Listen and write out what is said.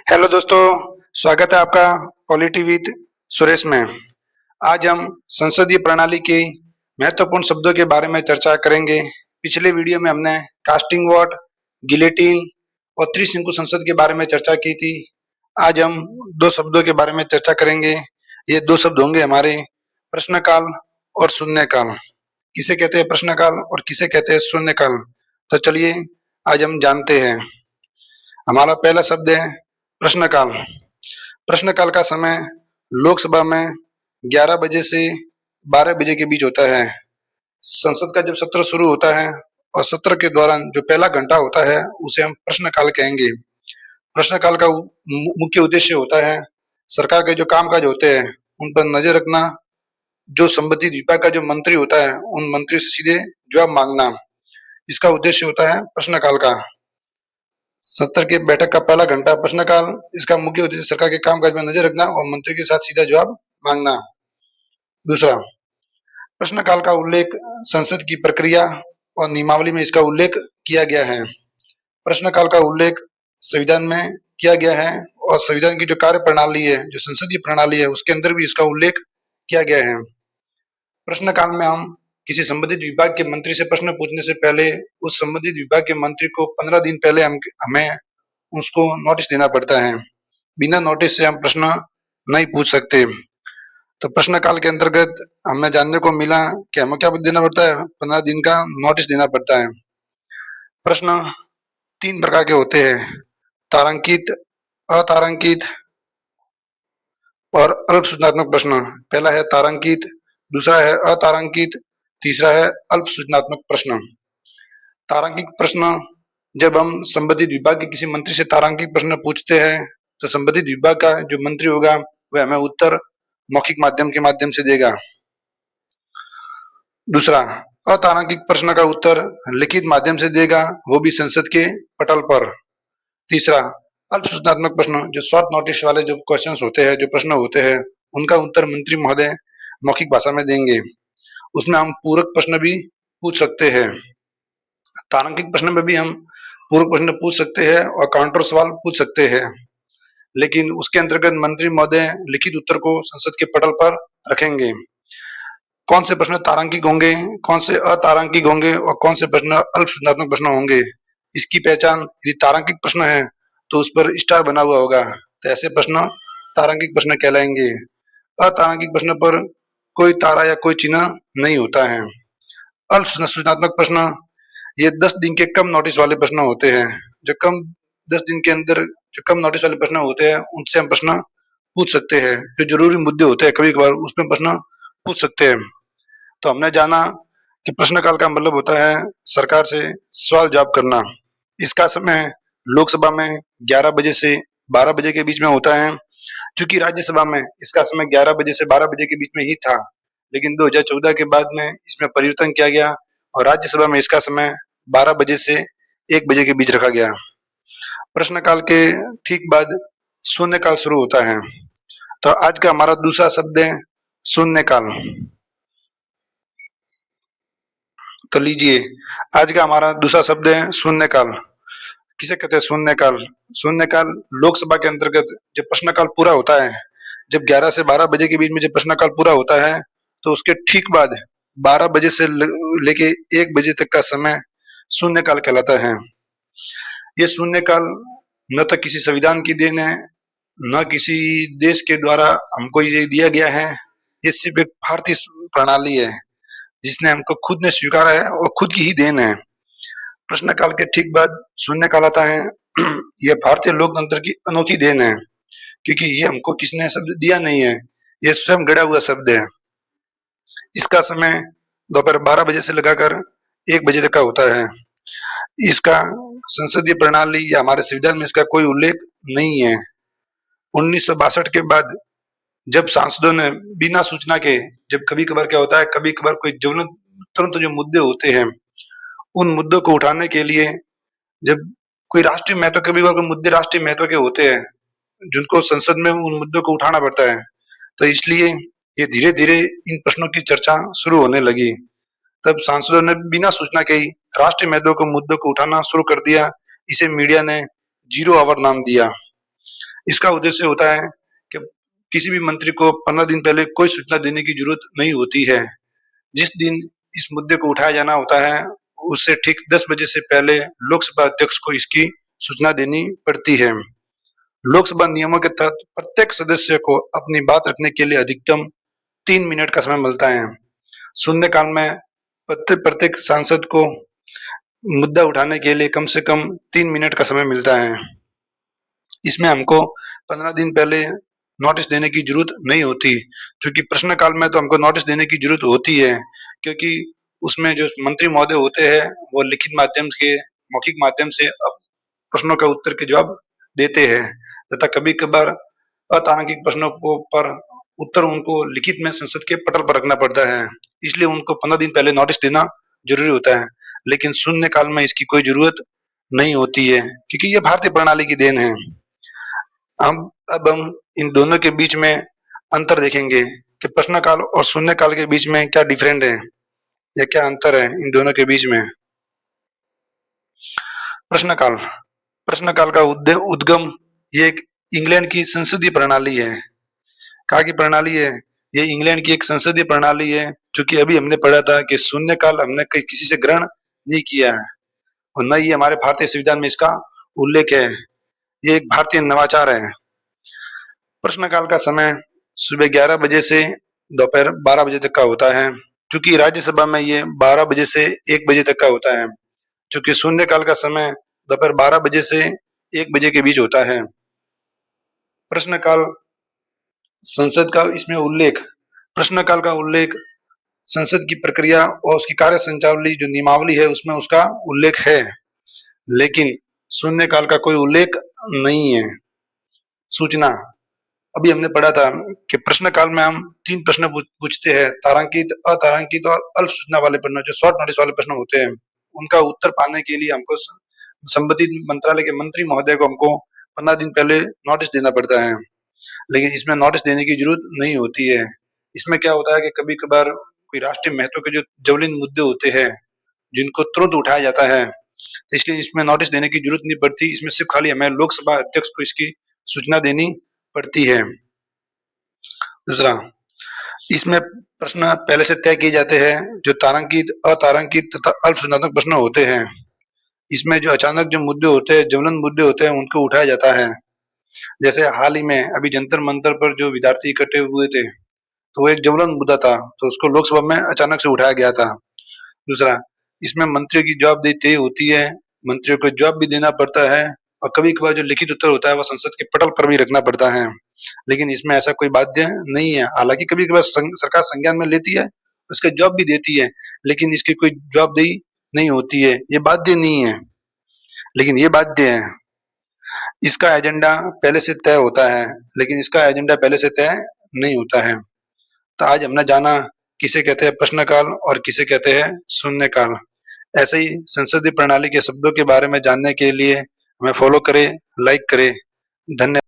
Hello दोस्तों, स्वागत है आपका पॉलिटी विद सुरेश में। आज हम संसदीय प्रणाली के महत्वपूर्ण शब्दों के बारे में चर्चा करेंगे। पिछले वीडियो में हमने कास्टिंग वोट, गिलेटिन और त्रिशंकु संसद के बारे में चर्चा की थी। आज हम दो शब्दों के बारे में चर्चा करेंगे। ये दो शब्द होंगे हमारे प्रश्नकाल और शून्यकाल। किसे कहते हैं प्रश्नकाल और किसे कहते हैं शून्यकाल? तो चलिए आज हम जानते हैं। हमारा पहला शब्द है प्रश्नकाल। प्रश्नकाल का समय लोकसभा में 11 बजे से 12 बजे के बीच होता है। संसद का जब सत्र शुरू होता है और सत्र के दौरान जो पहला घंटा होता है उसे हम प्रश्नकाल कहेंगे। प्रश्नकाल का मुख्य उद्देश्य होता है सरकार के जो कामकाज होते हैं उन पर नजर रखना, जो संबंधित विभाग का जो मंत्री होता है उन मंत्री से सीधे जवाब मांगना। इसका उद्देश्य होता है प्रश्नकाल का। सत्र के बैठक का पहला घंटा प्रश्नकाल। इसका मुख्य उद्देश्य सरकार के कामकाज में नजर रखना और मंत्री के साथ सीधा जवाब मांगना। दूसरा, प्रश्नकाल का उल्लेख संसद की प्रक्रिया और नियमावली में इसका उल्लेख किया गया है। प्रश्नकाल का उल्लेख संविधान में किया गया है और संविधान की जो कार्य प्रणाली है, जो संसदीय प्रणाली है, उसके अंदर भी इसका उल्लेख किया गया है। प्रश्नकाल में हम किसी संबंधित विभाग के मंत्री से प्रश्न पूछने से पहले उस संबंधित विभाग के मंत्री को 15 दिन पहले हमें उसको नोटिस देना पड़ता है। बिना नोटिस से हम प्रश्न नहीं पूछ सकते। तो प्रश्नकाल के अंतर्गत हमें जानने को मिला कि हमें क्या देना पड़ता है, 15 दिन का नोटिस देना पड़ता है। प्रश्न 3 प्रकार के होते हैं, तारांकित, अतारांकित और अल्प सूचनात्मक प्रश्न। पहला है तारांकित, दूसरा है अतारांकित, तीसरा है अल्प सूचनात्मक प्रश्न। तारांकित प्रश्न, जब हम संबंधित विभाग के किसी मंत्री से तारांकित प्रश्न पूछते हैं तो संबंधित विभाग का जो मंत्री होगा वह हमें उत्तर मौखिक माध्यम से देगा। दूसरा, अतारांकित प्रश्न का उत्तर लिखित माध्यम से देगा, वो भी संसद के पटल पर। तीसरा, अल्प सूचनात्मक प्रश्न, जो शॉर्ट नोटिस वाले जो क्वेश्चंस होते हैं, जो प्रश्न होते हैं, उनका उत्तर मंत्री महोदय मौखिक भाषा में देंगे। उसमें हम पूरक प्रश्न भी पूछ सकते हैं। तारांकित प्रश्न में भी हम पूरक प्रश्न पूछ सकते हैं और काउंटर सवाल पूछ सकते हैं, लेकिन उसके अंतर्गत मंत्री महोदय लिखित उत्तर को संसद के पटल पर रखेंगे। कौन से प्रश्न तारांकित होंगे, कौन से अतारांकित होंगे और कौन से प्रश्न अल्प सूचनात्मक प्रश्न होंगे, इसकी पहचान, यदि तारांकित प्रश्न है तो उस पर स्टार बना हुआ होगा, तो ऐसे प्रश्न तारांकित प्रश्न कहलाएंगे। अतारांकित प्रश्न पर कोई तारा या कोई चिन्ह नहीं होता है। अल्प सूचनात्मक प्रश्न, ये 10 दिन के कम नोटिस वाले प्रश्न होते हैं। जो कम 10 दिन के अंदर जो कम नोटिस वाले प्रश्न होते हैं उनसे हम प्रश्न पूछ सकते हैं। जो जरूरी मुद्दे होते हैं कभी कभार उसमें प्रश्न पूछ सकते हैं। तो हमने जाना कि प्रश्नकाल का मतलब होता है सरकार से सवाल जवाब करना। इसका समय लोकसभा में 11 बजे से 12 बजे के बीच में होता है। क्योंकि राज्यसभा में इसका समय 11 बजे से 12 बजे के बीच में ही था, लेकिन 2014 के बाद में इसमें परिवर्तन किया गया और राज्यसभा में इसका समय 12 बजे से 1 बजे के बीच रखा गया। प्रश्नकाल के ठीक बाद शून्यकाल शुरू होता है। तो आज का हमारा दूसरा शब्द है शून्यकाल। तो लीजिए, आज का हमारा दूसरा शब्द है शून्यकाल। किसे कहते हैं शून्यकाल? शून्यकाल लोकसभा के अंतर्गत जब प्रश्नकाल पूरा होता है, जब 11 से 12 बजे के बीच में जब प्रश्नकाल पूरा होता है तो उसके ठीक बाद 12 बजे से लेके 1 बजे तक का समय शून्यकाल कहलाता है। ये शून्यकाल न तो किसी संविधान की देन है, न किसी देश के द्वारा हमको ये दिया गया है। ये सिर्फ एक भारतीय प्रणाली है जिसने हमको खुद ने स्वीकारा है और खुद की ही देन है। प्रश्नकाल के ठीक बाद शून्यकाल आता है। यह भारतीय लोकतंत्र की अनोखी देन है, क्योंकि ये हमको किसने शब्द दिया नहीं है, ये स्वयं गढ़ा हुआ शब्द है। इसका समय दोपहर 12 बजे से लगाकर 1 बजे तक का होता है। इसका संसदीय प्रणाली या हमारे संविधान में इसका कोई उल्लेख नहीं है। 1962 के बाद जब सांसदों ने बिना सूचना के, जब कभी कभार क्या होता है, कभी कभार कोई ज्वलंत तुरंत जो मुद्दे होते हैं उन मुद्दों को उठाने के लिए, जब कोई राष्ट्रीय महत्व, कभी कभार मुद्दे राष्ट्रीय महत्व के होते हैं जिनको संसद में उन मुद्दों को उठाना पड़ता है, तो इसलिए ये धीरे धीरे इन प्रश्नों की चर्चा शुरू होने लगी। तब सांसदों ने बिना सूचना के ही राष्ट्रीय महत्व के मुद्दों को उठाना शुरू कर दिया। इसे मीडिया ने 0 आवर नाम दिया। इसका उद्देश्य होता है कि किसी भी मंत्री को 15 दिन पहले कोई सूचना देने की जरूरत नहीं होती है। जिस दिन इस मुद्दे को उठाया जाना होता है, उससे ठीक 10 बजे से पहले लोकसभा अध्यक्ष को इसकी सूचना देनी पड़ती है। लोकसभा नियमों के तहत प्रत्येक सदस्य को अपनी बात रखने के लिए अधिकतम 3 मिनट का समय मिलता है। शून्यकाल में प्रत्येक सांसद को मुद्दा उठाने के लिए कम से कम 3 मिनट का समय मिलता है। इसमें हमको 15 दिन पहले नोटिस देने की जरूरत नहीं होती, क्योंकि प्रश्नकाल में तो हमको नोटिस देने की जरूरत होती है, क्योंकि उसमें जो मंत्री महोदय होते हैं वो लिखित माध्यम से, मौखिक माध्यम से प्रश्नों का उत्तर के जवाब देते हैं तथा कभी कभार अतार्किक प्रश्नों को पर उत्तर उनको लिखित में संसद के पटल पर रखना पड़ता है, इसलिए उनको 15 दिन पहले नोटिस देना जरूरी होता है। लेकिन शून्य काल में इसकी कोई जरूरत नहीं होती है, क्योंकि ये भारतीय प्रणाली की देन है। अब हम इन दोनों के बीच में अंतर देखेंगे कि प्रश्नकाल और शून्य काल के बीच में क्या डिफरेंट है या क्या अंतर है इन दोनों के बीच में। प्रश्नकाल प्रश्नकाल का उद्गम ये एक इंग्लैंड की संसदीय प्रणाली है। कहाँ की प्रणाली है? ये इंग्लैंड की एक संसदीय प्रणाली है, क्योंकि अभी हमने पढ़ा था कि शून्य काल हमने किसी से ग्रहण नहीं किया है और न ही हमारे भारतीय संविधान में इसका उल्लेख है। ये एक भारतीय नवाचार है। प्रश्नकाल का समय सुबह 11 बजे से दोपहर 12 बजे तक का होता है, क्योंकि राज्यसभा में ये 12 बजे से 1 बजे तक का होता है, क्योंकि शून्य काल का समय दोपहर 12 बजे से 1 बजे के बीच होता है। प्रश्नकाल संसद का इसमें उल्लेख, प्रश्नकाल का उल्लेख संसद की प्रक्रिया और उसकी कार्य संचावली जो नियमावली है उसमें उसका उल्लेख है, लेकिन शून्य काल का कोई उल्लेख नहीं है। सूचना, अभी हमने पढ़ा था कि प्रश्न काल में हम 3 प्रश्न पूछते हैं, तारांकित, अतारांकित और अल्प सूचना वाले प्रश्न, जो शॉर्ट नोटिस वाले प्रश्न होते हैं। उनका उत्तर पाने के लिए हमको संबंधित मंत्रालय के मंत्री महोदय को हमको 15 दिन पहले नोटिस देना पड़ता है, लेकिन इसमें नोटिस देने की जरूरत नहीं होती है। इसमें क्या होता है कि कभी कभार कोई राष्ट्रीय महत्व के जो जवलीन मुद्दे होते हैं जिनको तुरंत उठाया जाता है, इसलिए इसमें नोटिस देने की जरूरत नहीं पड़ती। इसमें सिर्फ खाली हमें लोकसभा अध्यक्ष को इसकी सूचना देनी पड़ती है। दूसरा, इसमें प्रश्न पहले से तय किए जाते हैं, जो तारांकित, अतारांकित तथा अल्पसूचनात्मक प्रश्न होते हैं। इसमें जो अचानक जो मुद्दे होते हैं, ज्वलंत मुद्दे होते हैं, उनको उठाया जाता है। जैसे हाल ही में अभी जंतर मंतर पर जो विद्यार्थी इकट्ठे हुए थे, तो वो एक ज्वलंत मुद्दा था, तो उसको लोकसभा में अचानक से उठाया गया था। दूसरा, इसमें मंत्रियों की जवाबदेही तय होती है, मंत्रियों को जवाब भी देना पड़ता है और कभी कभार जो लिखित उत्तर होता है वो संसद के पटल पर भी रखना पड़ता है, लेकिन इसमें ऐसा कोई बाध्य नहीं है। हालांकि कभी कभार सरकार संज्ञान में लेती है, उसके जवाब भी देती है, लेकिन इसकी कोई जवाबदेही नहीं होती है। ये बाध्य नहीं है, लेकिन ये बाध्य है। इसका एजेंडा पहले से तय होता है, लेकिन इसका एजेंडा पहले से तय नहीं होता है। तो आज हमने जाना किसे कहते हैं प्रश्नकाल और किसे कहते हैं शून्यकाल। ऐसे ही संसदीय प्रणाली के शब्दों के बारे में जानने के लिए हमें फॉलो करें, लाइक करें। धन्यवाद।